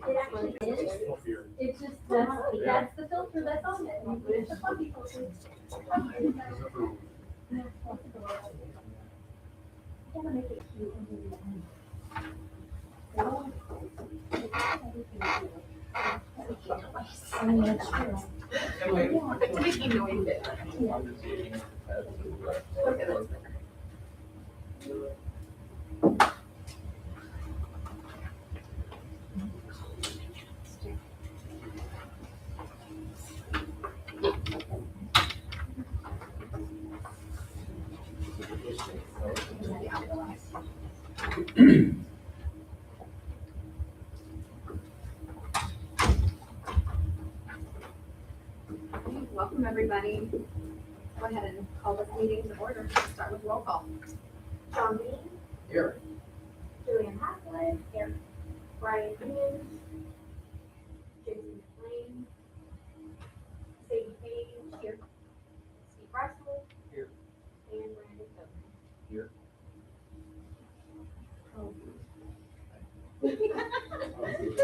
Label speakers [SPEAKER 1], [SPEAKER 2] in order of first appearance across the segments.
[SPEAKER 1] It actually is. It's just, that's the filter that's on it. It's a fluffy filter. Gotta make it cute. I mean, it's true.
[SPEAKER 2] It's making noises. Welcome, everybody. Go ahead and call this meeting to order. Start with roll call.
[SPEAKER 1] John Bean,
[SPEAKER 3] Here.
[SPEAKER 1] Julian Haslett, here. Brian Hughes, Jason McLean, Sadie Page, here. Steve Russell.
[SPEAKER 3] Here.
[SPEAKER 1] And Brandon Copeland.
[SPEAKER 3] Here.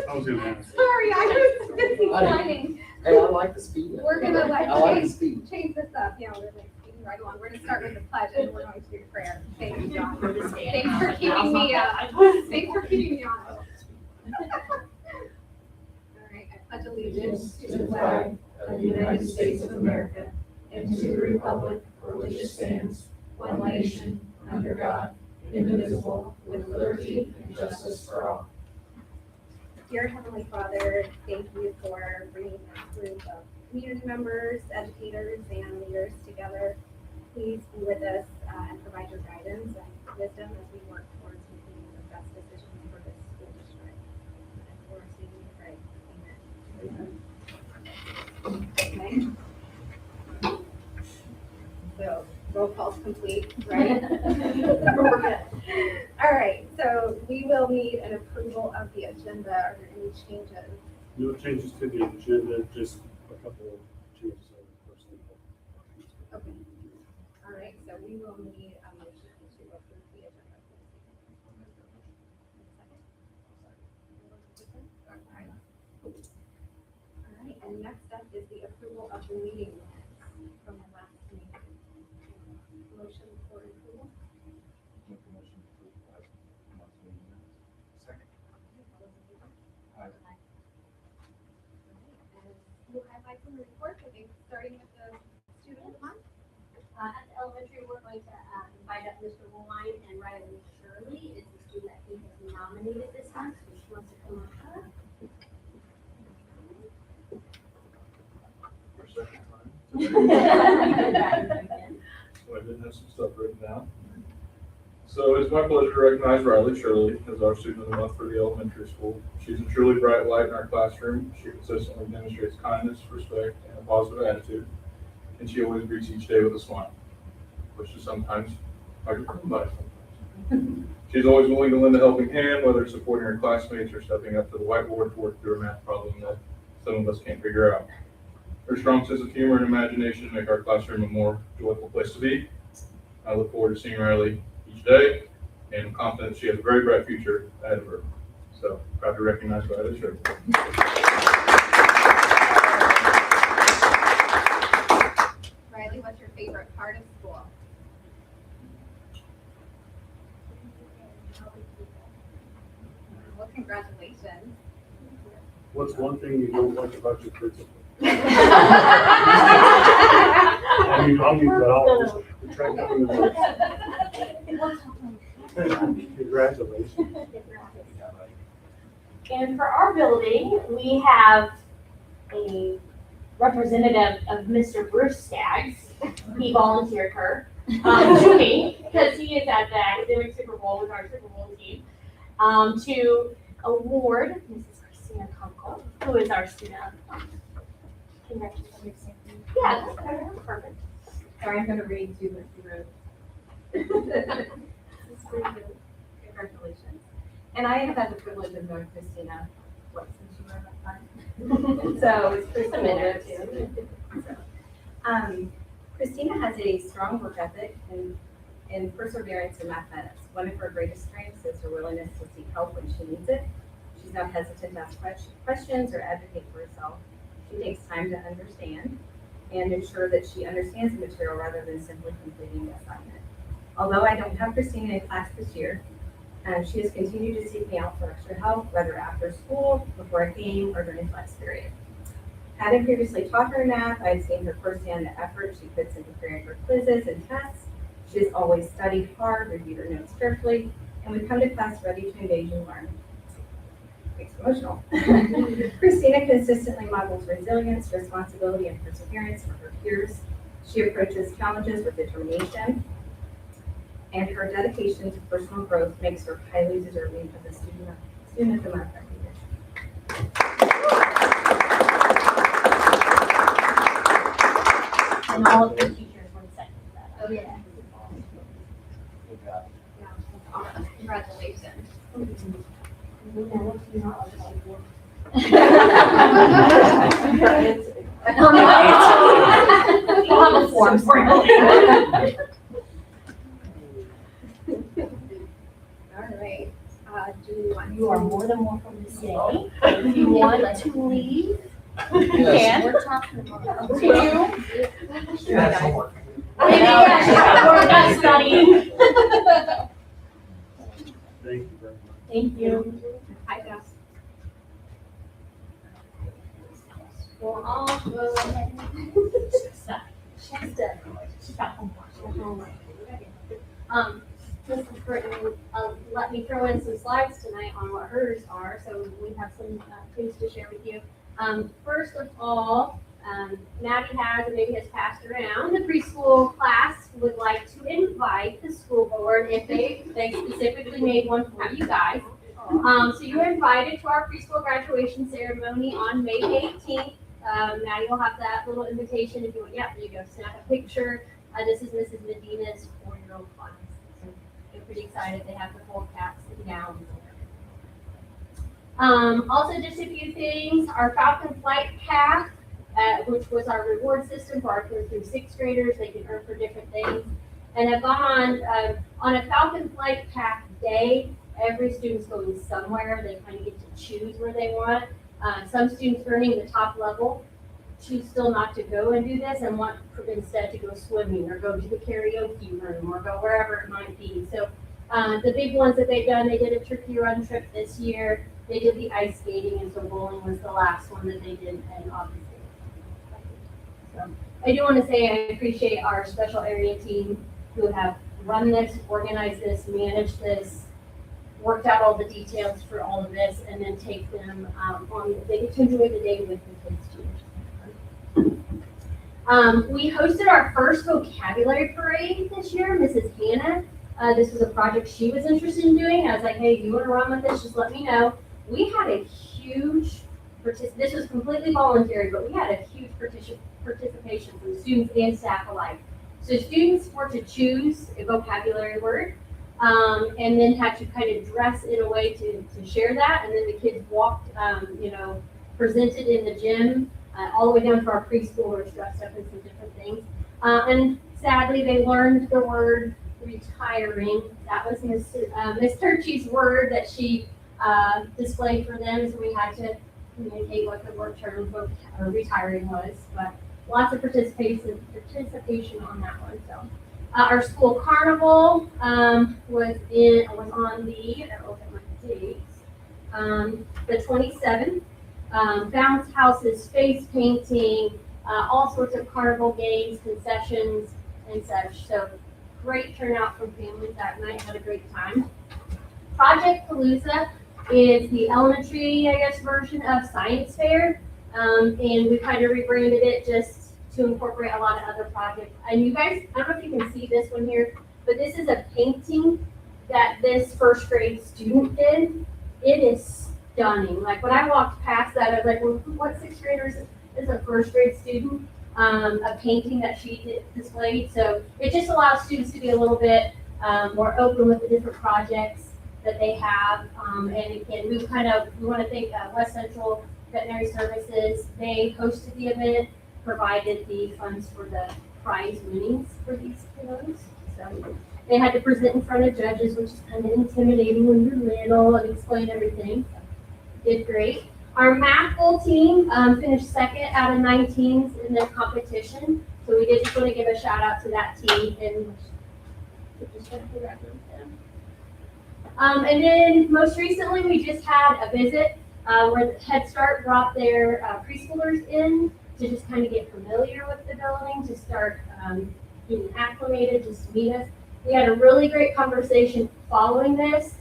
[SPEAKER 4] I was gonna ask.
[SPEAKER 2] Sorry, I was busy planning.
[SPEAKER 3] Hey, I like the speed.
[SPEAKER 2] We're gonna
[SPEAKER 3] I like the
[SPEAKER 2] like
[SPEAKER 3] speed.
[SPEAKER 2] change this up. Yeah, we're like speeding right along. We're gonna start with the pledge and we're going to do prayer. Thank you, John. Thanks for keeping me thanks for keeping me honest. All right, I pledge allegiance to the flag
[SPEAKER 5] of the United States of America and to the republic for which it stands, one nation, under God, indivisible, with liberty and justice for all.
[SPEAKER 2] Dear Heavenly Father, thank you for bringing this group of community members, educators, and leaders together. Please be with us and provide your guidance and wisdom as we work towards making the best decisions for this school district. And for us, we pray. Amen. Okay. So, roll call's complete, right? We're good. All right, so we will need an approval of the agenda. Are there any changes?
[SPEAKER 4] No changes to the agenda, just a couple of changes of personnel.
[SPEAKER 2] Okay. All right, so we will need a motion to approve the agenda. All right, and next up is the approval of the meeting minutes from the last meeting. Motion for approval.
[SPEAKER 3] Make a motion to approve last month's meeting minutes. Second. Aye.
[SPEAKER 2] And school highlights and reports, I think, starting with the student of the month.
[SPEAKER 1] At the elementary, we're going to invite up Mr. Woolline and Riley Shirley is the student that he has nominated this month, so she wants to come up.
[SPEAKER 6] For a second time. So I did have some stuff written down. So it's my pleasure to recognize Riley Shirley as our student of the month for the elementary school. She's a truly bright light in our classroom. She consistently demonstrates kindness, respect, and a positive attitude. And she always greets each day with a smile, which is sometimes hard to come by sometimes. She's always willing to lend a helping hand, whether it's supporting her classmates or stepping up to the whiteboard to work through a math problem that some of us can't figure out. Her strong sense of humor and imagination make our classroom a more joyful place to be. I look forward to seeing Riley each day, and I'm confident she has a very bright future ahead of her. So, proud to recognize Riley Shirley.
[SPEAKER 2] Riley, what's your favorite part of school? Well, congratulations.
[SPEAKER 4] What's one thing you don't like about your principal? I mean, I'll leave that all, just retract that from the notes. Congratulations.
[SPEAKER 7] And for our building, we have a representative of Mr. Bruce Staggs. He volunteered her to me because he is at the academic Super Bowl with our Super Bowl team to award Mrs. Christina Kunkel, who is our student of the month. Congratulations. Yeah, that's perfect.
[SPEAKER 2] Sorry, I'm going to read to what you wrote. Congratulations. And I have had the privilege of knowing Christina, since you were my time? So it's pretty cool. Christina has a strong work ethic and perseverance in mathematics. One of her greatest strengths is her willingness to seek help when she needs it. She's not hesitant to ask questions or advocate for herself. She takes time to understand and ensure that she understands the material rather than simply completing the assignment. Although I don't have Christina in class this year, she has continued to seek me out for extra help, whether after school, before a game, or during flex period. Having previously taught her math, I've seen her firsthand the effort she puts into preparing for quizzes and tests. She has always studied hard, reviewed her notes carefully, and would come to class ready to engage and learn. Makes me emotional. Christina consistently models resilience, responsibility, and perseverance for her peers. She approaches challenges with determination, and her dedication to personal growth makes her highly deserving of the Student of the Month recognition.
[SPEAKER 7] And all of the teachers were second to that.
[SPEAKER 1] Oh, yeah.
[SPEAKER 3] Good job.
[SPEAKER 1] Congratulations.
[SPEAKER 7] We'll have a form for you.
[SPEAKER 2] All right, do we want
[SPEAKER 7] You are more than welcome to stay. If you want to leave, you can.
[SPEAKER 1] We're talking about.
[SPEAKER 7] Continue.
[SPEAKER 3] That's homework.
[SPEAKER 7] Maybe, yeah, we're done studying.
[SPEAKER 4] Thank you very much.
[SPEAKER 7] Thank you.
[SPEAKER 2] Hi, Jess.
[SPEAKER 1] We'll all go ahead.
[SPEAKER 7] Stop.
[SPEAKER 1] She's done.
[SPEAKER 7] Stop homework.
[SPEAKER 1] Mrs. Britton, let me throw in some slides tonight on what hers are, so we have some things to share with you. First of all, Maddie has, and maybe has passed around, the preschool class would like to invite the school board, if they specifically made one for you guys. So you're invited to our preschool graduation ceremony on May 18th. Maddie will have that little invitation if you want, yeah, there you go, snap a picture. This is Mrs. Medina's 4-year-old class. So they're pretty excited, they have the full caps and gowns. Also just a few things, our Falcon Flight Path, which was our reward system for our 3rd through 6th graders, they can earn for different things. And have gone on a Falcon Flight Path day, every student's going somewhere, they kind of get to choose where they want. Some students earning the top level choose still not to go and do this and want instead to go swimming or go to the karaoke room or go wherever it might be. So the big ones that they've done, they did a turkey run trip this year. They did the ice skating, and so bowling was the last one that they did in August. So I do want to say I appreciate our special area team who have run this, organized this, managed this, worked out all the details for all of this, and then take them they get to enjoy the day with the kids too. We hosted our first vocabulary parade this year, Mrs. Hannah. This was a project she was interested in doing. I was like, hey, if you want to run with this, just let me know. We had a huge, this was completely voluntary, but we had a huge participation from students and staff alike. So students were to choose a vocabulary word, and then had to kind of dress in a way to share that. And then the kids walked, presented in the gym, all the way down to our preschoolers dressed up in some different things. And sadly, they learned the word retiring. That was Miss Turchie's word that she displayed for them, so we had to communicate what the word term retiring was. But lots of participation on that one. So our school carnival was on the, I don't look at my dates, the 27th. Bounce houses, face painting, all sorts of carnival games, concessions, and such. So great turnout from families that night. Had a great time. Project Palooza is the elementary, version of Science Fair, and we kind of rebranded it just to incorporate a lot of other projects. And you guys, I don't know if you can see this one here, but this is a painting that this 1st grade student did. It is stunning. Like when I walked past that, I was like, well, what 6th grader is a 1st grade student? A painting that she displayed. So it just allows students to be a little bit more open with the different projects that they have. And again, we want to thank West Central Veterinary Services. They hosted the event, provided the funds for the prize winnings for these kiddos. So they had to present in front of judges, which is kind of intimidating when you're little and explain everything. did great. Our math bowl team finished second out of 9 teams in the competition. So we did just want to give a shout out to that team and just want to congratulate them. And then most recently, we just had a visit where Head Start brought their preschoolers in to just kind of get familiar with the building, to start getting acclimated, just to meet us. We had a really great conversation following this.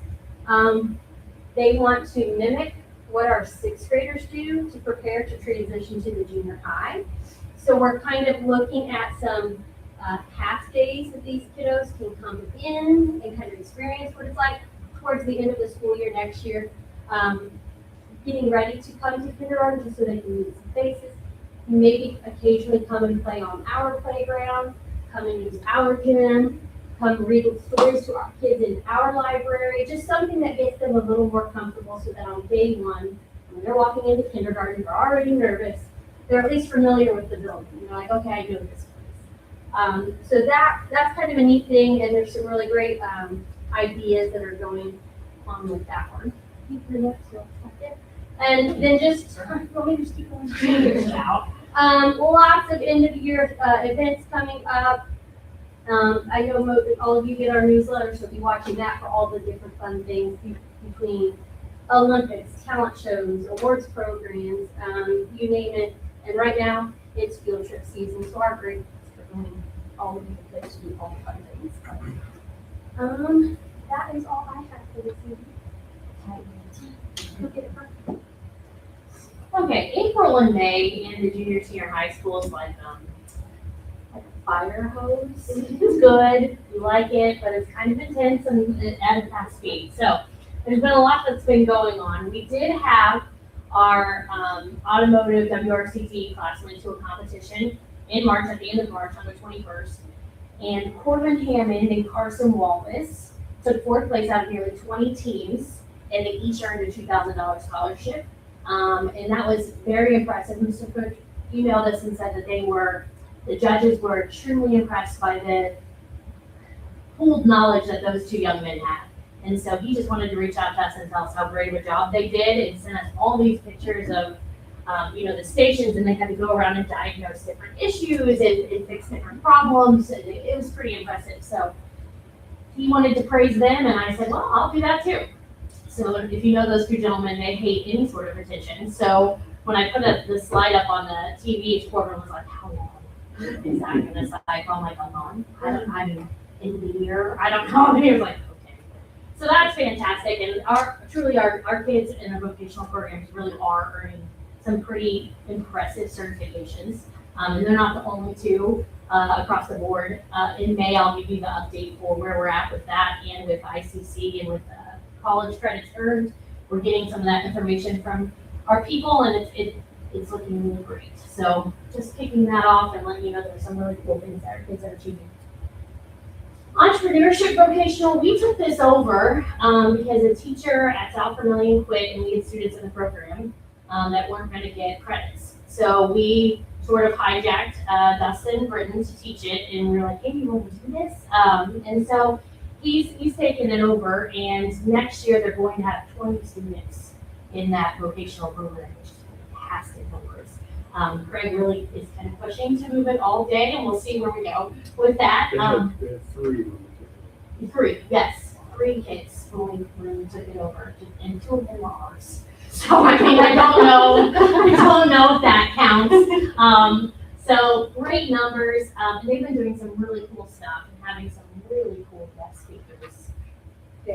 [SPEAKER 1] They want to mimic what our 6th graders do to prepare to transition to the junior high. So we're kind of looking at some half days that these kiddos can come in and kind of experience what it's like towards the end of the school year next year. Getting ready to come to kindergarten just so they can meet some faces. Maybe occasionally come and play on our playground, come and use our gym, come reading stories to our kids in our library, just something that gets them a little more comfortable so that on day one, when they're walking into kindergarten, they're already nervous, they're at least familiar with the building. They're like, okay, I know this place. So that's kind of a neat thing, and there's some really great ideas that are going on with that one. And then just, let me just keep going. Lots of end of the year events coming up. I know all of you get our newsletter, so be watching that for all the different fun things between Olympics, talent shows, awards programs, you name it. And right now, it's field trip season, so our grades are going all over the place to do all the fun things. That is all I have for this evening.
[SPEAKER 7] Okay, April and May in the junior senior high school is like a fire hose. It's good, you like it, but it's kind of intense and at a fast speed. So there's been a lot that's been going on. We did have our automotive WRCT class went to a competition in March, at the end of March, on the 21st. And Corbin Hammond and Carson Wallace took 4th place out of nearly 20 teams, and they each earned a $2,000 scholarship. And that was very impressive. Mr. Cook emailed us and said that the judges were extremely impressed by the pooled knowledge that those 2 young men had. And so he just wanted to reach out to us and tell us how great of a job they did, and sent us all these pictures of, the stations, and they had to go around and diagnose different issues and fix different problems. And it was pretty impressive. So he wanted to praise them, and I said, well, I'll do that too. So if you know those 2 gentlemen, they hate any sort of attention. So when I put the slide up on the TV, Corbin was like, how long is that going to cycle? I'm like, a month. I'm in the year. I don't know. And he was like, okay. So that's fantastic. And our kids in our vocational programs really are earning some pretty impressive certifications. And they're not the only 2 across the board. In May, I'll give you the update for where we're at with that, and with ICC, and with college credits earned. We're getting some of that information from our people, and it's looking really great. So just kicking that off and letting you know there's some really cool things that our kids are achieving. Entrepreneurship vocational, we took this over because a teacher at South Vermillion quit, and we had students in the program that weren't going to get credits. So we sort of hijacked Dustin Britton to teach it, and we were like, hey, you want to do this? And so he's taken it over, and next year they're going to have 20 students in that vocational program, which is fantastic numbers. Craig really is kind of pushing to move it all day, and we'll see where we go with that.
[SPEAKER 4] They had 3.
[SPEAKER 7] 3, yes, 3 kids when we took it over, and 2 of them were ours. So I mean, I don't know if that counts. So great numbers, and they've been doing some really cool stuff and having some really cool guest speakers. So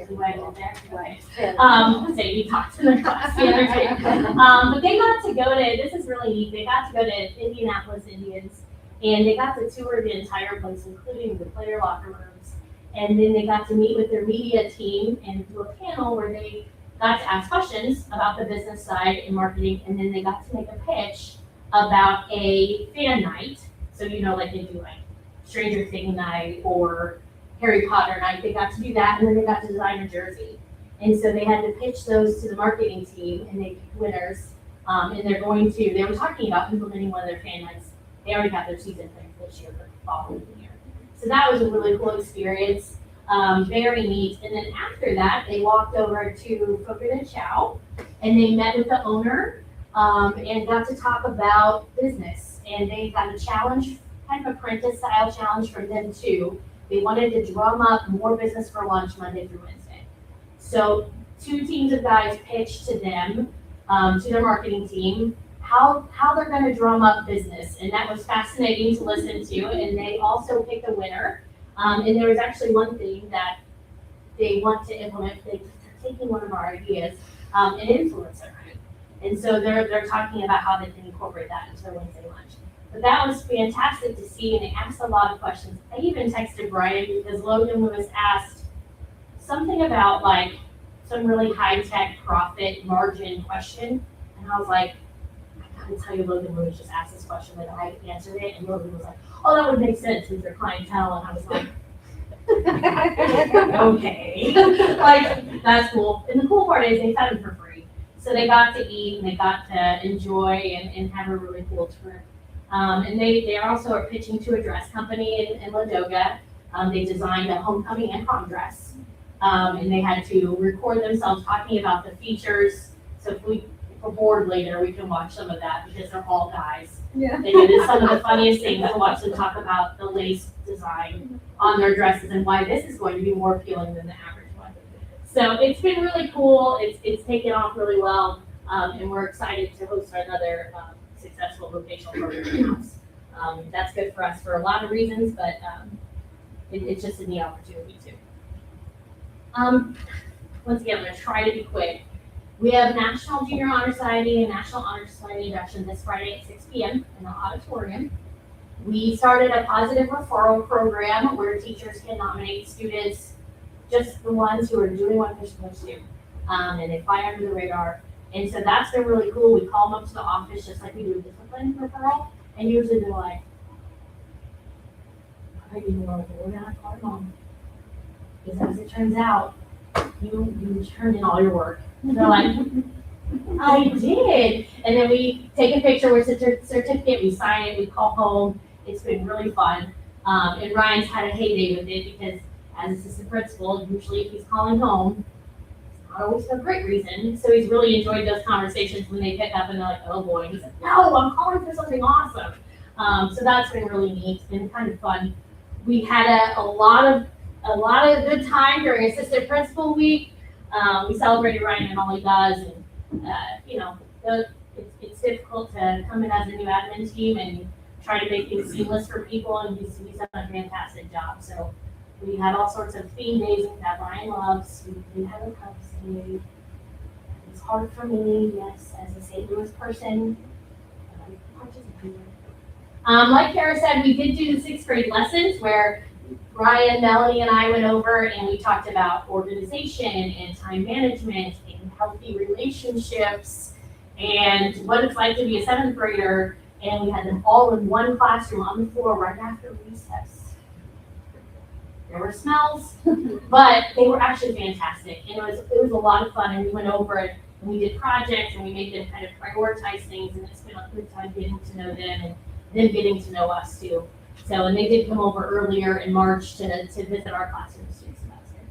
[SPEAKER 7] you talked to the class the other day. But they got to go to, this is really neat, they got to go to Indianapolis Indians, and they got to tour the entire place, including the player locker rooms. And then they got to meet with their media team and do a panel where they got to ask questions about the business side and marketing, and then they got to make a pitch about a fan night. So, like they do like Stranger Things night or Harry Potter night. They got to do that, and then they got to design a jersey. And so they had to pitch those to the marketing team, and they picked winners. And they were talking about implementing one of their fan nights. They already have their season planned this year, but following year. So that was a really cool experience. Very neat. And then after that, they walked over to Fogo de Chao and they met with the owner and got to talk about business. And they got a challenge, kind of apprentice style challenge from them too. They wanted to drum up more business for lunch Monday through Wednesday. So 2 teams of guys pitched to them, to their marketing team, how they're gonna drum up business. And that was fascinating to listen to. And they also picked a winner. And there was actually one thing that they want to implement, they're taking one of our ideas, an influencer. And so they're talking about how they can incorporate that into their Wednesday lunch. But that was fantastic to see, and they asked a lot of questions. I even texted Brian because Logan Lewis asked something about like some really high-tech profit margin question. And I was like, I gotta tell you, Logan Lewis just asked this question, but I answered it, and Logan was like, oh, that would make sense with your clientele. And I was like, okay, like, that's cool. And the cool part is they fed them for free. So they got to eat and they got to enjoy and have a really cool trip. And they also are pitching to a dress company in Ladoga. They designed a homecoming and prom dress. And they had to record themselves talking about the features. So if we're bored later, we can watch some of that because they're all guys.
[SPEAKER 2] Yeah.
[SPEAKER 7] And it is some of the funniest things to watch them talk about the lace design on their dresses and why this is going to be more appealing than the average one. So it's been really cool. It's taken off really well. And we're excited to host another successful vocational program in-house. That's good for us for a lot of reasons, but it's just a neat opportunity too. Once again, I'm going to try to be quick. We have National Junior Honor Society and National Honor Society induction this Friday at 6 p.m. in the auditorium. We started a positive referral program where teachers can nominate students, just the ones who are doing what they're supposed to, and they fly under the radar. And so that's been really cool. We call them up to the office just like we do a discipline referral, and usually they're like, I didn't know we're not calling home. Because as it turns out, you turned in all your work. And they're like, I did. And then we take a picture with a certificate, we sign it, we call home. It's been really fun. And Ryan's had a heyday with it because as assistant principal, usually if he's calling home, it's not always for a great reason. So he's really enjoyed those conversations when they pick up and they're like, oh boy. And he's like, no, I'm calling for something awesome. So that's been really neat. It's been kind of fun. We had a lot of good time during assistant principal week. We celebrated Ryan and all he does, and it's difficult to come in as a new admin team and try to make things seamless for people, and he's done a fantastic job. So we had all sorts of theme days that Ryan loves. We did have a Cubs day. It's hard for me, yes, as a St. Louis person. Like Kara said, we did do the 6th grade lessons where Ryan, Melanie, and I went over and we talked about organization and time management and healthy relationships and what it's like to be a 7th grader. And we had them all in one classroom on the floor right after recess. There were smells, but they were actually fantastic. And it was a lot of fun. And we went over it and we did projects and we made them kind of prioritize things. And it's been a good time getting to know them and them getting to know us too. So, and they did come over earlier in March to visit our classrooms too, so that's good.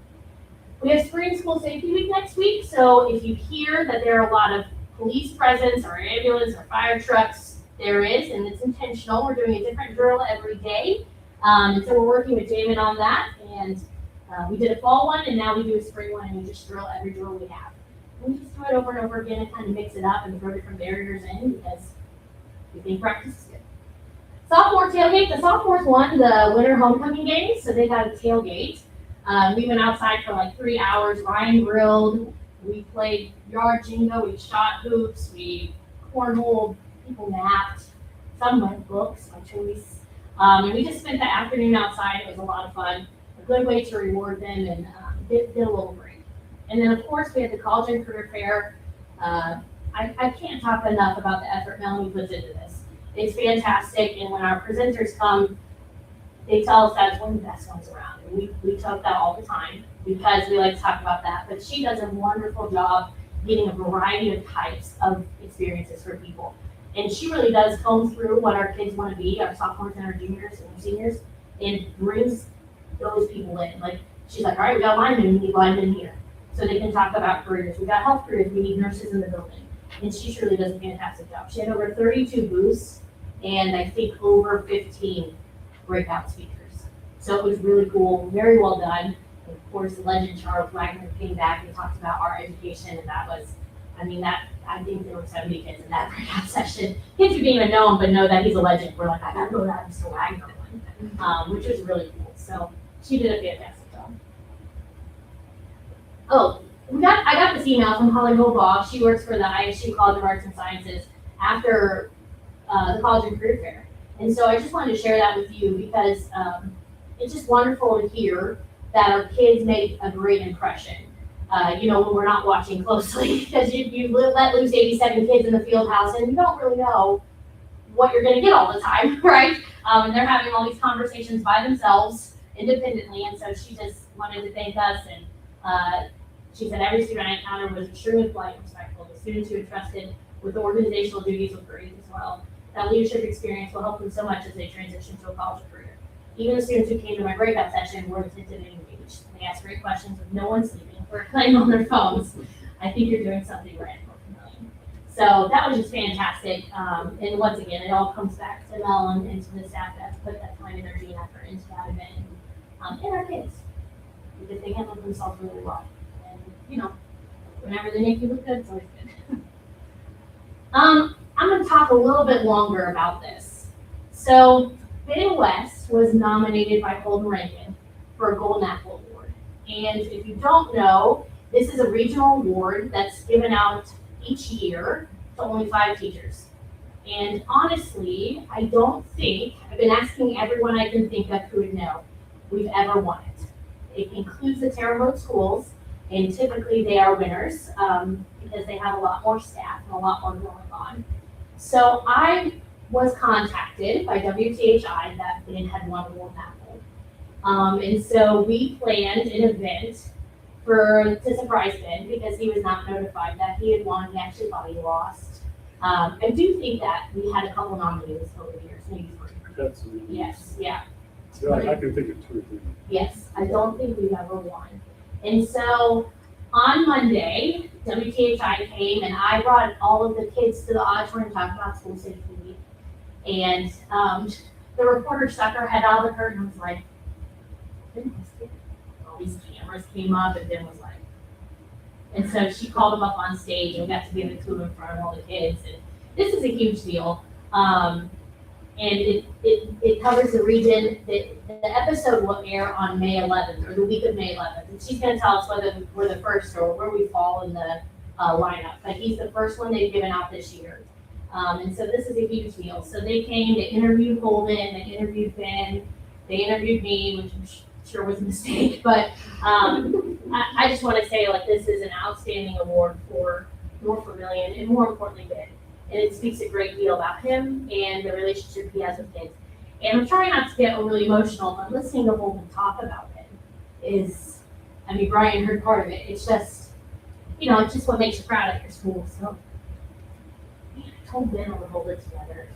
[SPEAKER 7] We have Spring School Safety Week next week, so if you hear that there are a lot of police presence or ambulance or fire trucks, there is, and it's intentional. We're doing a different drill every day, and so we're working with Damon on that, and we did a fall one, and now we do a spring one, and we just drill every drill we have. We just do it over and over again and kind of mix it up and throw different barriers in because we think practice is good. Sophomore tailgate, the sophomores won the winter homecoming game, so they got a tailgate. We went outside for like 3 hours. Ryan grilled. We played yard jingo. We shot hoops. We cornholed. People napped. Some read books, my choice. And we just spent the afternoon outside. It was a lot of fun. A good way to reward them and did a little break. And then, of course, we had the college and career fair. I can't talk enough about the effort Melanie puts into this. It's fantastic, and when our presenters come, they tell us that's one of the best ones around. And we talk that all the time because we like to talk about that. But she does a wonderful job getting a variety of types of experiences for people. And she really does comb through what our kids want to be, our sophomores and our juniors and our seniors, and brings those people in. Like, she's like, all right, we got linemen, we need linemen here. So they can talk about careers. We got health careers, we need nurses in the building. And she truly does a fantastic job. She had over 32 booths and I think over 15 breakout speakers. So it was really cool, very well done. And of course, the legend Charles Wagner came back and talked about our education, and that was, I think there were 70 kids in that breakout session. Kids who didn't even know him, but know that he's a legend. We're like, I gotta go to that Mr. Wagner one, which was really cool. So she did a fantastic job. Oh, I got this email from Holly Hobaugh. She works for the ISU College of Arts and Sciences after the College and Career Fair. And so I just wanted to share that with you because it's just wonderful to hear that our kids make a great impression. When we're not watching closely, because you let loose 87 kids in the field house and you don't really know what you're gonna get all the time, right? And they're having all these conversations by themselves, independently, and so she just wanted to thank us, and she said every student I encountered was extremely polite and respectful. The students who entrusted with the organizational duties were great as well. That leadership experience will help them so much as they transition to a college career. Even the students who came to my breakout session were attentive and engaged. They asked great questions with no one sleeping or playing on their phones. I think you're doing something right. So that was just fantastic. And once again, it all comes back to Mel and to the staff that put that time, energy, and effort into that event. And our kids, because they handled themselves really well. And, whenever they make you look good, it's always good. I'm going to talk a little bit longer about this. So Ben West was nominated by Holden Rankin for a Golden Apple Award. And if you don't know, this is a regional award that's given out each year to only 5 teachers. And honestly, I don't think, I've been asking everyone I can think of who would know, we've ever won it. It includes the Terre Haute schools, and typically they are winners because they have a lot more staff and a lot more going on. So I was contacted by WTHI that Ben had won a Golden Apple. And so we planned an event to surprise Ben because he was not notified that he had won. He actually thought he lost. I do think that we had a couple nominees over the years, maybe 3.
[SPEAKER 4] Absolutely.
[SPEAKER 7] Yes, yeah.
[SPEAKER 4] Yeah, I can think of 2 or 3.
[SPEAKER 7] Yes, I don't think we've ever won. And so on Monday, WTHI came and I brought all of the kids to the auditorium to talk about school safety week. And the reporter stuck her head out of the curtain and was like, all these cameras came up and Ben was like, and so she called him up on stage and we got to be in the club in front of all the kids. And this is a huge deal. And it covers the region. The episode will air on May 11th, or the week of May 11th. And she's going to tell us whether we're the first or where we fall in the lineup. But he's the first one they've given out this year. And so this is a huge deal. So they came, they interviewed Holden, they interviewed Ben, they interviewed me, which I'm sure was a mistake. But I just want to say, this is an outstanding award for North Vermillion, and more importantly, Ben. And it speaks a great deal about him and the relationship he has with kids. And I'm trying not to get overly emotional, but listening to Holden talk about it is, Brian heard part of it. It's just, it's just what makes you proud at your school. So, I told Ben I would hold it together.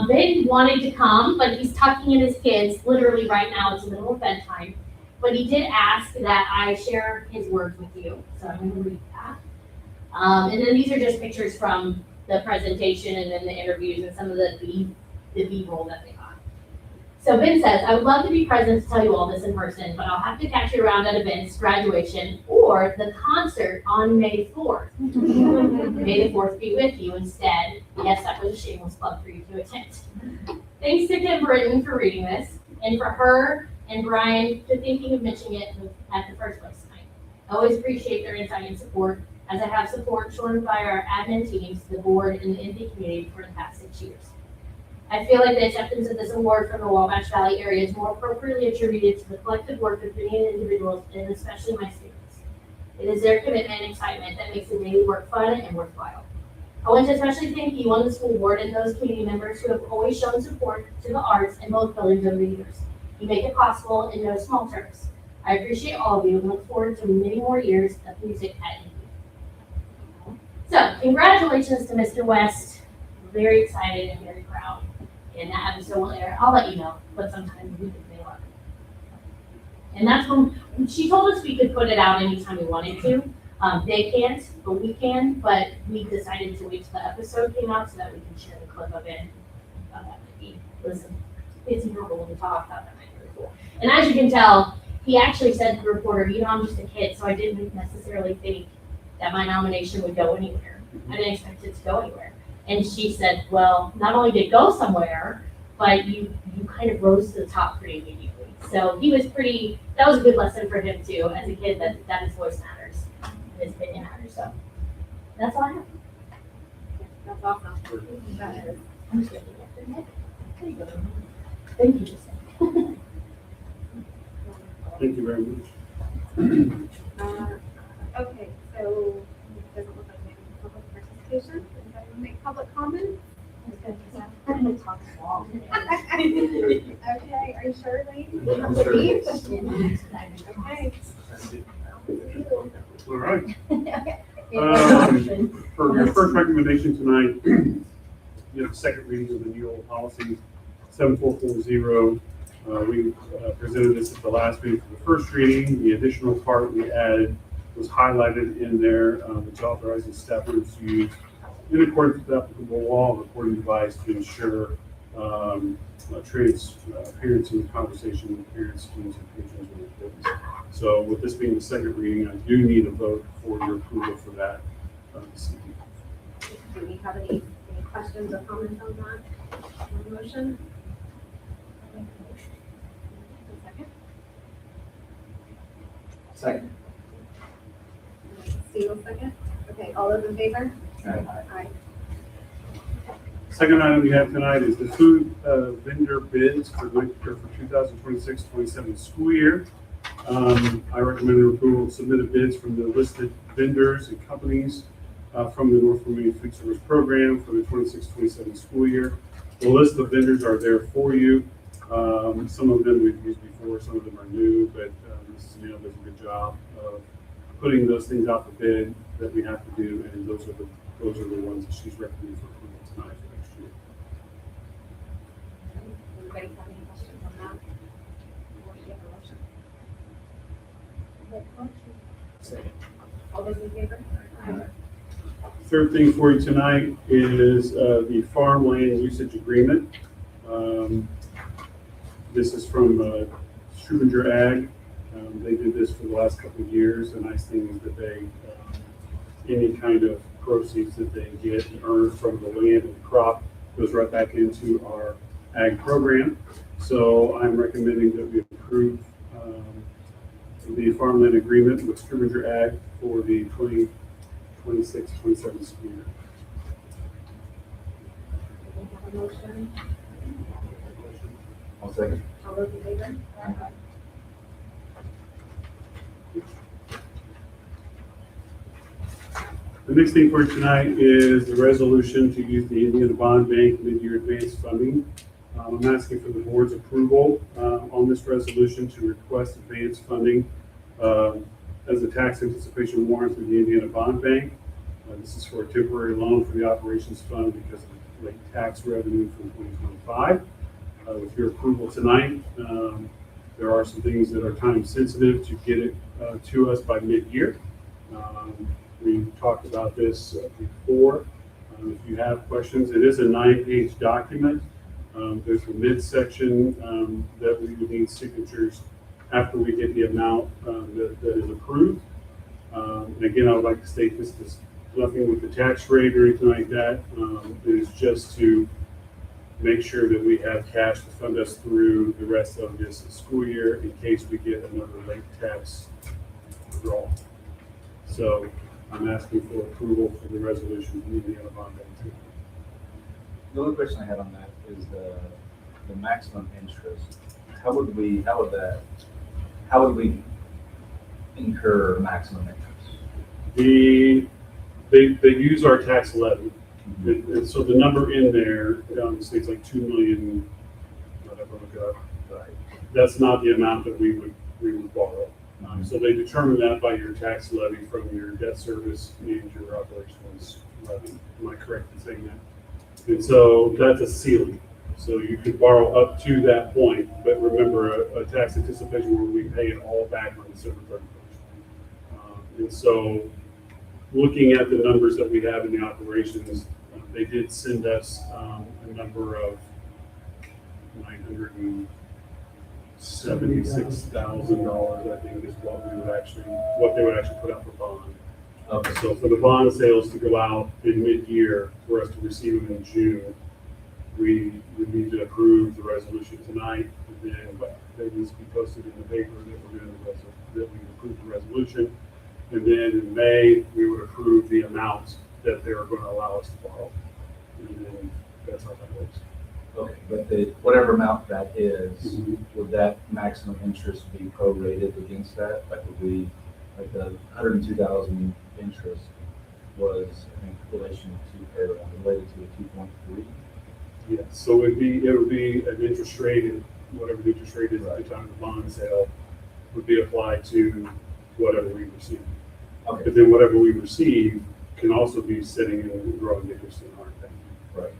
[SPEAKER 7] Ben wanted to come, but he's tucking in his kids. Literally right now, it's the middle of bedtime. But he did ask that I share his words with you. So I'm going to read that. And then these are just pictures from the presentation and then the interviews and some of the B-roll that they got. So Ben says, I would love to be present to tell you all this in person, but I'll have to catch you around at events, graduation, or the concert on May 4th. May the 4th be with you instead. Yes, that was a shameless plug for you to attend. Thanks to Kim Britton for reading this, and for her and Brian for thinking of mentioning it at the first place tonight. I always appreciate their insight and support, as I have support shown by our admin teams, the board, and the NP community for the past 6 years. I feel like the acceptance of this award from the Wabash Valley area is more appropriately attributed to the collective work of many individuals, and especially my students. It is their commitment and excitement that makes the daily work fun and worthwhile. I want to especially thank you on the school board and those community members who have always shown support to the arts in both buildings over the years. You make it possible in no small terms. I appreciate all of you and look forward to many more years of music at NP. So, congratulations to Mr. West. We're very excited and very proud. And that episode will air. I'll let you know, but sometime we can make it. And that's when, she told us we could put it out anytime we wanted to. They can't, but we can, but we decided to wait till the episode came out so that we can share the clip of it. Listen, it's normal when we talk about that, really cool. And as you can tell, he actually said to the reporter, you know, I'm just a kid, so I didn't necessarily think that my nomination would go anywhere. I didn't expect it to go anywhere. And she said, well, not only did it go somewhere, but you kind of rose to the top pretty immediately. So he was that was a good lesson for him too, as a kid, that his voice matters, his opinion matters, so. That's all I have.
[SPEAKER 2] That's awesome. That is.
[SPEAKER 7] I'm just looking at the neck. Thank you, Justin.
[SPEAKER 4] Thank you very much.
[SPEAKER 2] Okay, so it doesn't look like we have any public participation. Does anyone make public comment?
[SPEAKER 7] I'm gonna talk small.
[SPEAKER 2] Okay, are you sure, Lee?
[SPEAKER 3] I'm sure.
[SPEAKER 2] Okay.
[SPEAKER 4] All right. For your first recommendation tonight, you have second reading of the new old policy 7440. We presented this at the last meeting for the first reading. The additional part we added was highlighted in there, which authorizes staff members to use, in accordance with applicable law, a recording device to ensure transparency in conversation with parents, students, and patrons of the business. So with this being the second reading, I do need a vote for your approval for that this evening.
[SPEAKER 2] Do we have any questions or comments on that? On the motion? Second?
[SPEAKER 3] Second.
[SPEAKER 2] Steve will second. Okay, all those in favor?
[SPEAKER 3] Aye.
[SPEAKER 2] Aye.
[SPEAKER 4] Second item we have tonight is the food vendor bids for 2026-27 school year. I recommend approval of submitted bids from the listed vendors and companies from the North Virginia Food Service Program for the 26-27 school year. The list of vendors are there for you. Some of them we've used before, some of them are new, but Mrs. Neal does a good job of putting those things out for bid that we have to do, and those are the ones that she's recommending for approval tonight for next year.
[SPEAKER 2] Anybody have any questions on that? Before we give a motion?
[SPEAKER 3] Second.
[SPEAKER 2] All those in favor? Aye.
[SPEAKER 4] Third thing for you tonight is the farmland usage agreement. This is from Strubinger Ag. They did this for the last couple of years. The nice thing is that they, any kind of proceeds that they get and earn from the land and the crop goes right back into our ag program. So I'm recommending that we approve the farmland agreement with Strubinger Ag for the 2026-27 school year.
[SPEAKER 2] We have a motion.
[SPEAKER 3] I'll second.
[SPEAKER 2] All those in favor? Aye.
[SPEAKER 4] The next thing for tonight is the resolution to use the Indiana Bond Bank mid-year advance funding. I'm asking for the board's approval on this resolution to request advance funding as a tax anticipation warrant through the Indiana Bond Bank. This is for a temporary loan for the operations fund because of late tax revenue from 2025. With your approval tonight, there are some things that are time sensitive to get it to us by mid-year. We talked about this before. If you have questions, it is a 9-page document. There's a midsection that we would need signatures after we get the amount that is approved. And again, I would like to state this is nothing with the tax rate or anything like that. It is just to make sure that we have cash to fund us through the rest of this school year in case we get another late tax withdrawal. So I'm asking for approval for the resolution from the Indiana Bond Bank.
[SPEAKER 3] The only question I had on that is the maximum interest. How would we incur maximum interest?
[SPEAKER 4] They use our tax levy. And so the number in there, states like 2 million, whatever, look it up. That's not the amount that we would borrow. So they determine that by your tax levy from your debt service and your operations levy. Am I correct in saying that? And so that's a ceiling. So you could borrow up to that point, but remember, a tax anticipation where we pay it all back on December 31st. And so, looking at the numbers that we have in the operations, they did send us a number of $976,000, I think, is what they would actually put out for bond.
[SPEAKER 3] Okay.
[SPEAKER 4] So for the bond sales to go out in mid-year, for us to receive them in June, we would need to approve the resolution tonight, and then that needs to be posted in the paper that we approved the resolution. And then in May, we would approve the amount that they're going to allow us to borrow. And then that's how that works.
[SPEAKER 3] Okay, but whatever amount that is, would that maximum interest be prorated against that? Like like the 102,000 interest was in relation to, or related to a 2.3?
[SPEAKER 4] Yes, so it would be an interest rate, and whatever the interest rate is at the time of the bond sale would be applied to whatever we receive.
[SPEAKER 3] Okay,
[SPEAKER 4] But then whatever we receive can also be sitting in growing interest in our bank.
[SPEAKER 3] right.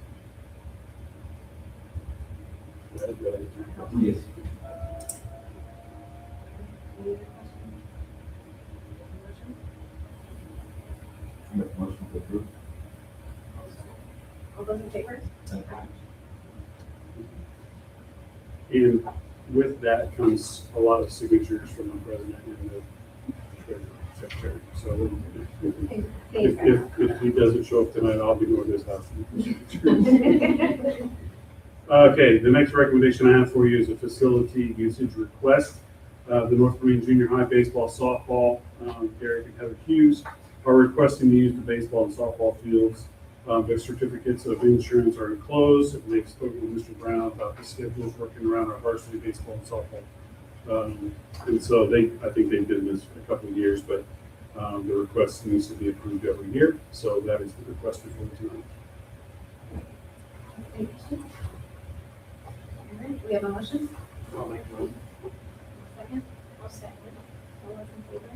[SPEAKER 4] That- that-
[SPEAKER 3] Yes.
[SPEAKER 2] Any other questions? Motion?
[SPEAKER 3] Make a motion to approve.
[SPEAKER 2] All those in favor?
[SPEAKER 4] And with that comes a lot of signatures from the president and the secretary. So if he doesn't show up tonight, I'll be going to his house. Okay, the next recommendation I have for you is a facility usage request. The North Marine Junior High baseball, softball, Derek and Heather Hughes are requesting to use the baseball and softball fields. Their certificates of insurance are enclosed, and they've spoken with Mr. Brown about the schedules working around our varsity baseball and softball. And so I think they've been this for a couple of years, but the request needs to be approved every year. So that is the request before you tonight.
[SPEAKER 2] Any questions? All right, we have a motion? Second? I'll second. All those in favor?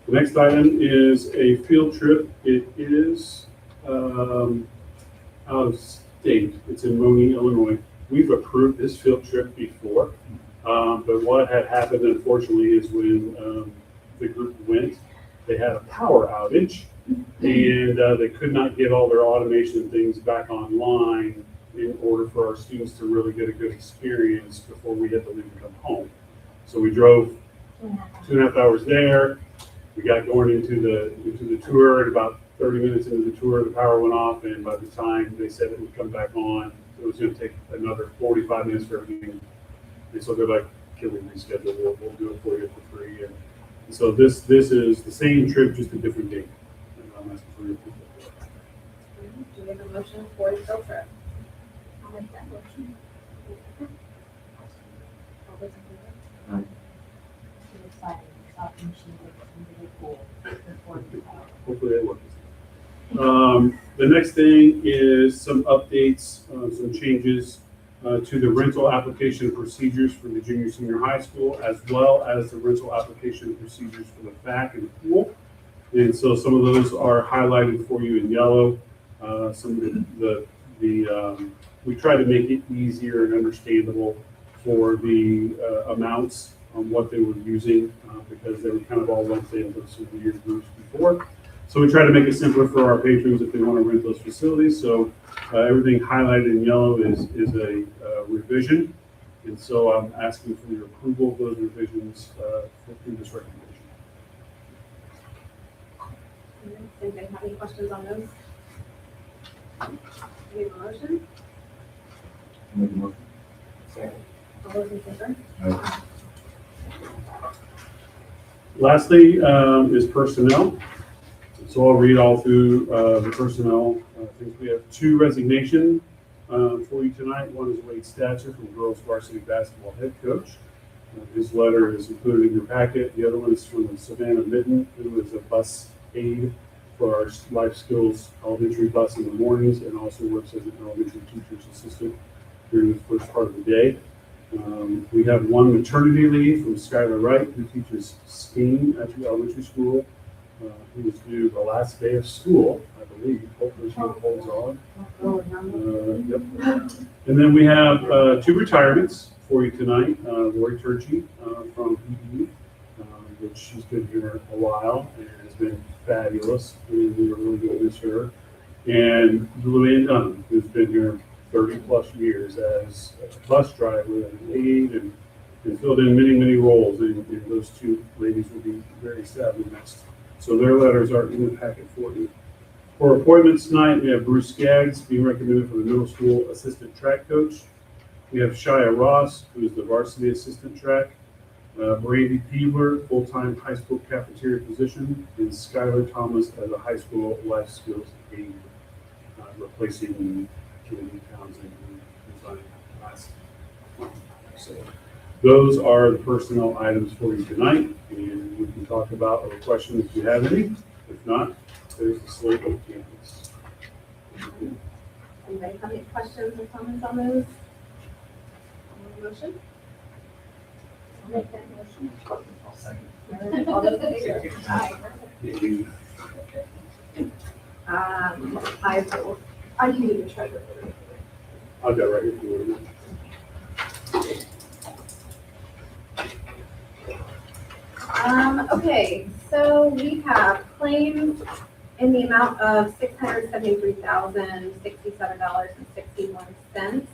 [SPEAKER 4] The next item is a field trip. It is out of state. It's in Moline, Illinois. We've approved this field trip before, but what had happened, unfortunately, is when the group went, they had a power outage, and they could not get all their automation things back online in order for our students to really get a good experience before we had to leave and come home. So we drove 2.5 hours there. We got going into the tour, and about 30 minutes into the tour, the power went off, and by the time they said it would come back on, it was going to take another 45 minutes for everything. And so they're like, can we reschedule? We'll do it for you for free. And so this is the same trip, just a different date. And I'm asking for your approval.
[SPEAKER 2] Do we have a motion for the field trip? I'll make that motion. All those in favor?
[SPEAKER 4] Hopefully it works. The next thing is some updates, some changes to the rental application procedures for the junior senior high school, as well as the rental application procedures for the back and the pool. And so some of those are highlighted for you in yellow. Some of we try to make it easier and understandable for the amounts on what they were using, because they were kind of all lumped into some of the year groups before. So we try to make it simpler for our patrons if they want to rent those facilities. So everything highlighted in yellow is a revision. And so I'm asking for your approval of those revisions through this recommendation.
[SPEAKER 2] Does anybody have any questions on those? Do we have a motion?
[SPEAKER 3] Make a motion.
[SPEAKER 2] All those in favor?
[SPEAKER 4] Lastly is personnel. So I'll read all through the personnel. I think we have 2 resignations for you tonight. One is Wade Statcher from girls varsity basketball head coach. His letter is included in your packet. The other one is from Savannah Mitten, who is a bus aide for our life skills elementary bus in the mornings, and also works as an elementary teacher's assistant during the first part of the day. We have 1 maternity leave from Skylar Wright, who teaches STEAM at the elementary school. who is due the last day of school, I believe. Hopefully she holds on. Yep. And then we have two retirements for you tonight. Lori Turchi from PD, which she's been here a while and has been fabulous. And we were really going to miss her. And Luann Dunham, who's been here 30-plus years as a bus driver and aide and filled in many, many roles. And those two ladies will be very sadly missed. So their letters are in the packet for you. For appointments tonight, we have Bruce Skaggs being recommended for the middle school assistant track coach. We have Shia Ross, who is the varsity assistant track. Brandy Peebler, full-time high school cafeteria position, and Skylar Thomas as a high school life skills aide, replacing Kennedy Townsend, who resigned last month. So those are the personnel items for you tonight, and we can talk about or questions if you have any. If not, there's the slate of candidates.
[SPEAKER 2] Anybody have any questions or comments on those? Motion? I'll make that motion.
[SPEAKER 3] I'll second.
[SPEAKER 2] All those in favor? Aye. I can do the treasurer.
[SPEAKER 4] I've got right here for you.
[SPEAKER 2] Okay, so we have claims in the amount of $673,067.61.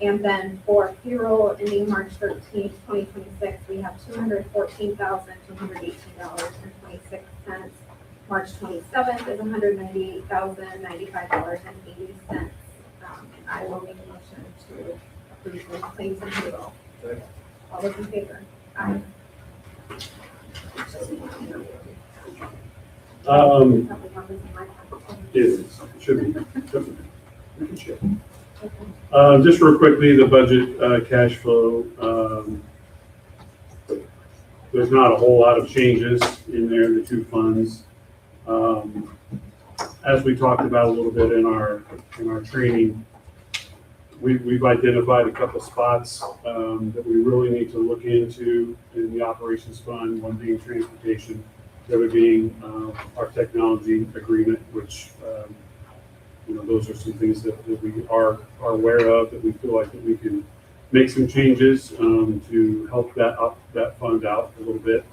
[SPEAKER 2] And then for payroll ending March 13th, 2026, we have $214,218.26. March 27th is $198,095.80. And I will make a motion to approve the claims and payroll. All those in favor? Aye.
[SPEAKER 4] It should be. We can check. Just real quickly, the budget cash flow. There's not a whole lot of changes in there, the two funds. As we talked about a little bit in our training, we've identified a couple spots that we really need to look into in the operations fund, one being transportation, the other being our technology agreement, which those are some things that we are aware of, that we feel like that we can make some changes to help that fund out a little bit.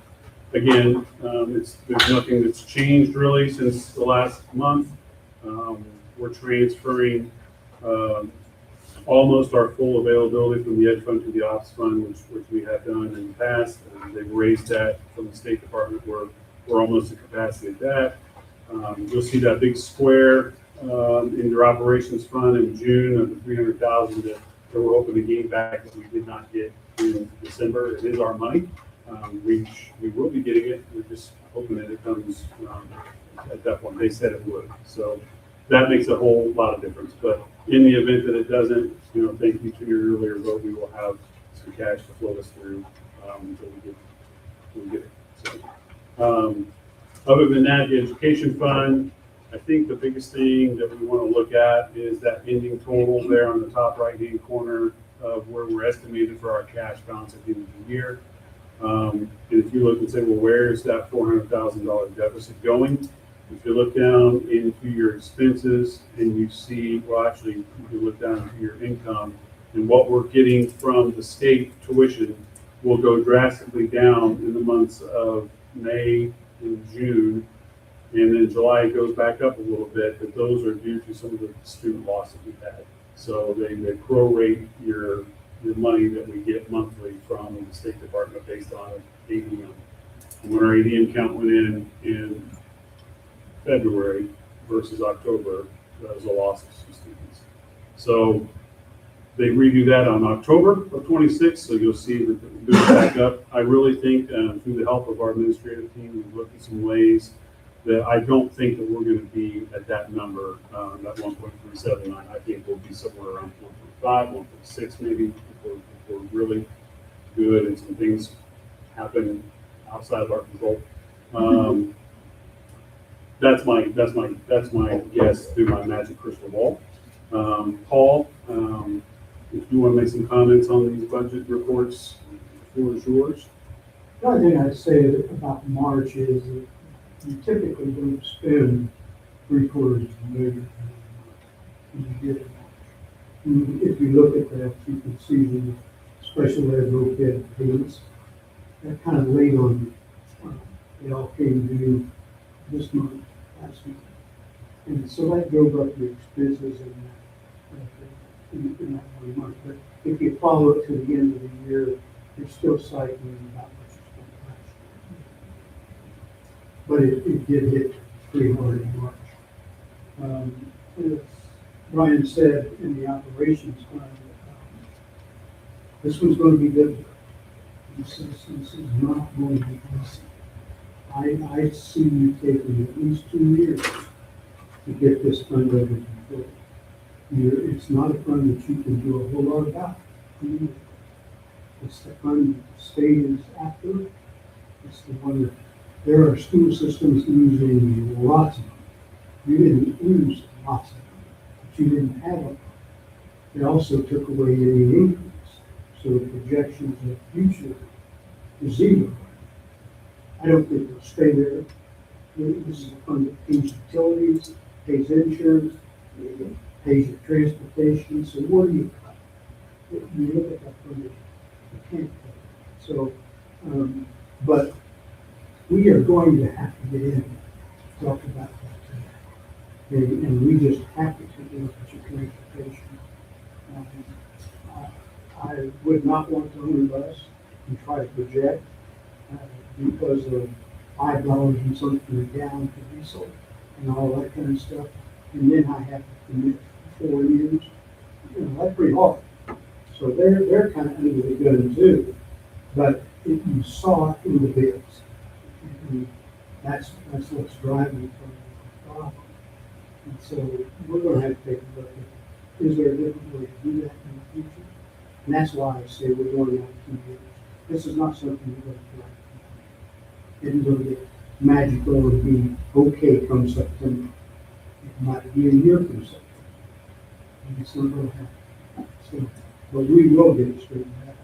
[SPEAKER 4] Again, there's nothing that's changed really since the last month. We're transferring almost our full availability from the Ed Fund to the Ops Fund, which we have done in the past. They've raised that from the State Department. We're almost at capacity at that. You'll see that big square in your operations fund in June of the $300,000 that we're hoping to gain back that we did not get in December. It is our money. We will be getting it. We're just hoping that it comes at that point. They said it would. So that makes a whole lot of difference. But in the event that it doesn't, thank you to your earlier vote, we will have some cash to flow us through until we get it. So, other than that, the education fund, I think the biggest thing that we want to look at is that ending total there on the top right-hand corner of where we're estimated for our cash balance at the end of the year. And if you look and say, well, where is that $400,000 deficit going? If you look down into your expenses and you see, well, actually, you can look down into your income, and what we're getting from the state tuition will go drastically down in the months of May and June. And then July it goes back up a little bit, but those are due to some of the student loss that we've had. So they prorate your money that we get monthly from the State Department based on ADM. And when our ADM count went in February versus October, that was a loss of some students. So they redo that on October of 26, so you'll see that it goes back up. I really think through the help of our administrative team, we've looked at some ways that I don't think that we're going to be at that number, that 1.379. I think we'll be somewhere around 1.5, 1.6 maybe, if we're really good and some things happen outside of our control. That's my guess through my magic crystal ball. Paul, if you want to make some comments on these budget reports, the floor is yours.
[SPEAKER 8] The only thing I'd say about March is you typically don't spend $750,000 when you get it. If you look at that, you can see the special ed OPEB payments. That kind of late on, they all came due this month, last month. And so that drove up the expenses in that 1 month. But if you follow it to the end of the year, you're still cycling about what you spent last year. But it did hit pretty hard in March. As Brian said in the operations fund, this one's going to be difficult. This is not going to be easy. I see you taking at least 2 years to get this fund under control. It's not a fund that you can do a whole lot about. It's the fund that the state is after. It's the one that there are school systems losing lots of money. You didn't lose lots of money, but you didn't have them. They also took away any increase. So the projections of the future is zero. I don't think it'll stay there. This is a fund that pays utilities, pays insurance, pays your transportation. So what do you cut? You look at that fund, you can't cut it. So, but we are going to have to get in and talk about that today. And we just have to take a look at your transportation. I would not want to own a bus and try to project because of $5 and something a gallon for diesel and all that kind of stuff. And then I have to commit 4 years. That's pretty hard. So they're kind of under the gun too. But you saw it in the bids. And that's what's driving the problem. And so we're going to have to take a look at, is there a different way to do that in the future? And that's why I say we're going out 2 years. This is not something we're going to do. It isn't going to get magical and be okay come September. It might be a year from September. And it's not going to happen. So, but we will get it straightened out.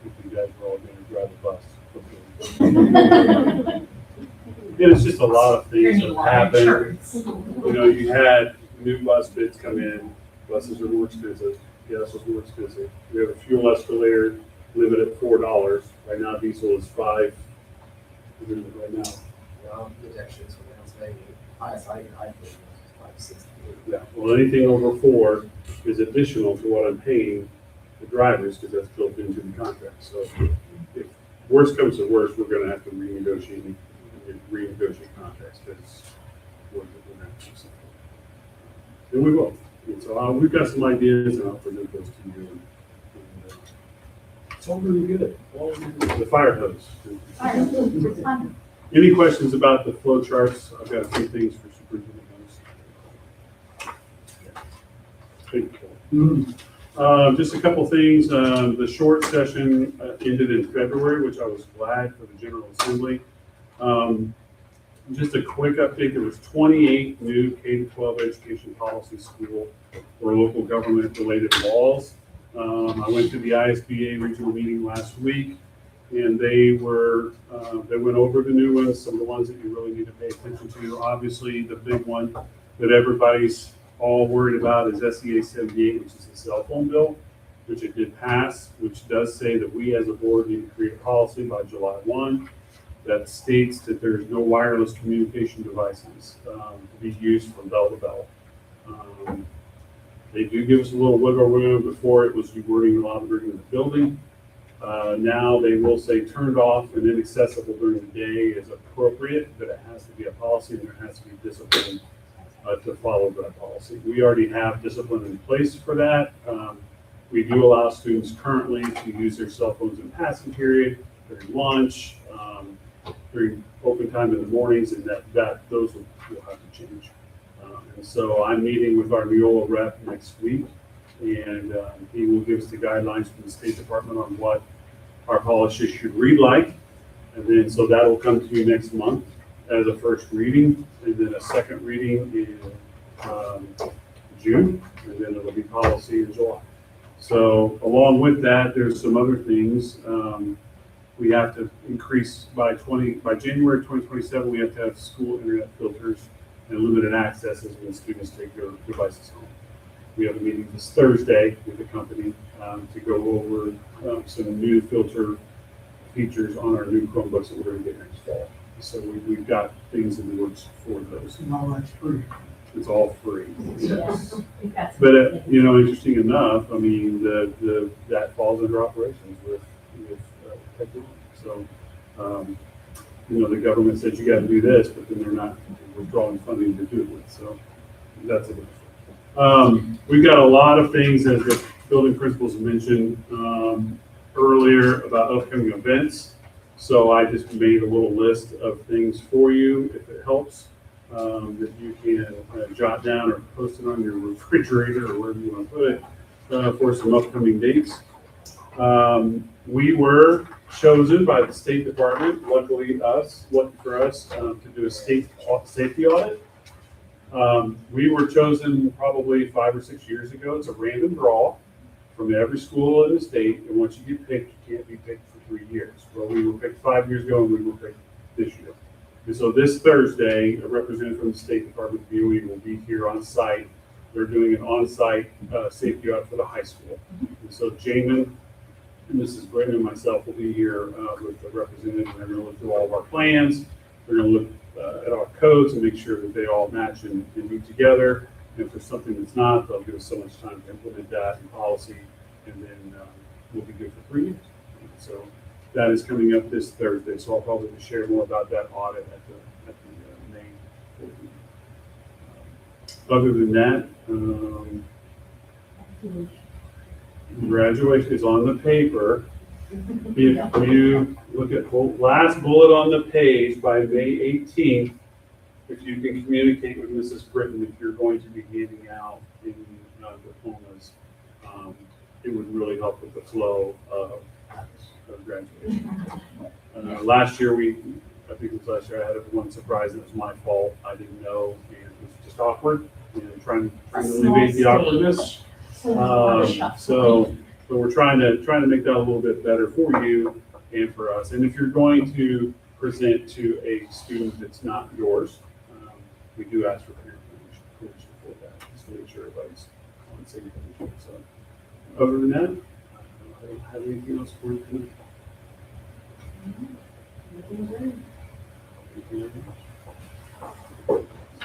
[SPEAKER 4] If you guys were all going to drive the bus. And it's just a lot of things that happen. You know, you had new bus bids come in, buses are more expensive, gas is more expensive. We have a fuel escalator limit at $4. Right now, diesel is $5. What is it right now?
[SPEAKER 5] Well, projections for the next day, highest I think is 560.
[SPEAKER 4] Yeah, well, anything over 4 is additional to what I'm paying the drivers, because that's built into the contract. So if worst comes to worst, we're gonna have to renegotiate contracts, because we're gonna have to do something. And we will. And so we've got some ideas, and I'll present those to you. And, it's all really good. The fire hose. Any questions about the flow charts? I've got a few things for Superintendent Jones. Thank you. Just a couple things. The short session ended in February, which I was glad for the General Assembly. Just a quick update, there was 28 new K-12 education policy school or local government related laws. I went to the ISBA regional meeting last week, and they went over the new ones, some of the ones that you really need to pay attention to. Obviously, the big one that everybody's all worried about is SEA 78, which is the cell phone bill, which it did pass, which does say that we as a board need to create a policy by July 1 that states that there's no wireless communication devices to be used from bell to bell. They do give us a little wiggle room. Before it was you weren't even allowed to bring in the building. Now they will say turned off and inaccessible during the day is appropriate, but it has to be a policy and there has to be discipline to follow that policy. We already have discipline in place for that. We do allow students currently to use their cell phones in passing period, during lunch, during open time in the mornings, and those will have to change. And so I'm meeting with our Neola rep next week, and he will give us the guidelines from the State Department on what our policy should read like. And then, so that will come to you next month as a first reading, and then a second reading in June, and then it'll be policy in July. So along with that, there's some other things. We have to increase by January 2027, we have to have school internet filters and limited access as when students take their devices home. We have a meeting this Thursday with the company to go over some new filter features on our new Chromebooks that we're going to get next fall. So we've got things in the works for those.
[SPEAKER 8] And all that's free.
[SPEAKER 4] It's all free. Yes.
[SPEAKER 1] We've got some-
[SPEAKER 4] But, interesting enough, I mean, that falls under operations with technology. So, the government says you gotta do this, but then they're not withdrawing funding to do it with, so that's a difference. We've got a lot of things, as the building principals mentioned, earlier about upcoming events. So I just made a little list of things for you, if it helps, that you can jot down or post it on your refrigerator or wherever you want to put it, for some upcoming dates. We were chosen by the State Department, lucky for us, to do a state safety audit. We were chosen probably 5 or 6 years ago. It's a random draw from every school in the state, and once you get picked, you can't be picked for 3 years. Well, we were picked 5 years ago, and we were picked this year. And so this Thursday, a representative from the State Department of DOE will be here on site. They're doing an on-site safety audit for the high school. And so Jamin and Mrs. Britton and myself will be here with the representative, and they're going to look through all of our plans. They're going to look at our codes and make sure that they all match and meet together. And if there's something that's not, they'll give us so much time to implement that in policy, and then we'll be good for 3 years. So that is coming up this Thursday. So I'll probably share more about that audit at the main board meeting. Other than that, graduation is on the paper. If you look at the last bullet on the page by May 18th, if you can communicate with Mrs. Britton, if you're going to be handing out any diplomas, it would really help with the flow of graduation. Last year, I think it was last year, I had one surprise, and it was my fault. I didn't know, and it was just awkward, trying to alleviate the awkwardness. So we're trying to make that a little bit better for you and for us. And if you're going to present to a student that's not yours, we do ask for parent permission for that, just to make sure everybody's on the same page. So other than that, I don't have anything else for you tonight.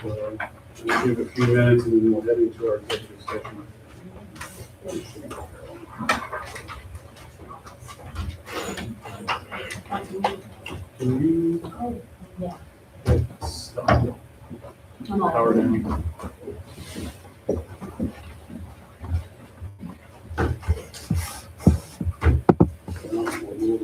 [SPEAKER 4] So we'll give a few minutes and then we'll head into our executive session. Can you stop? Power down. We'll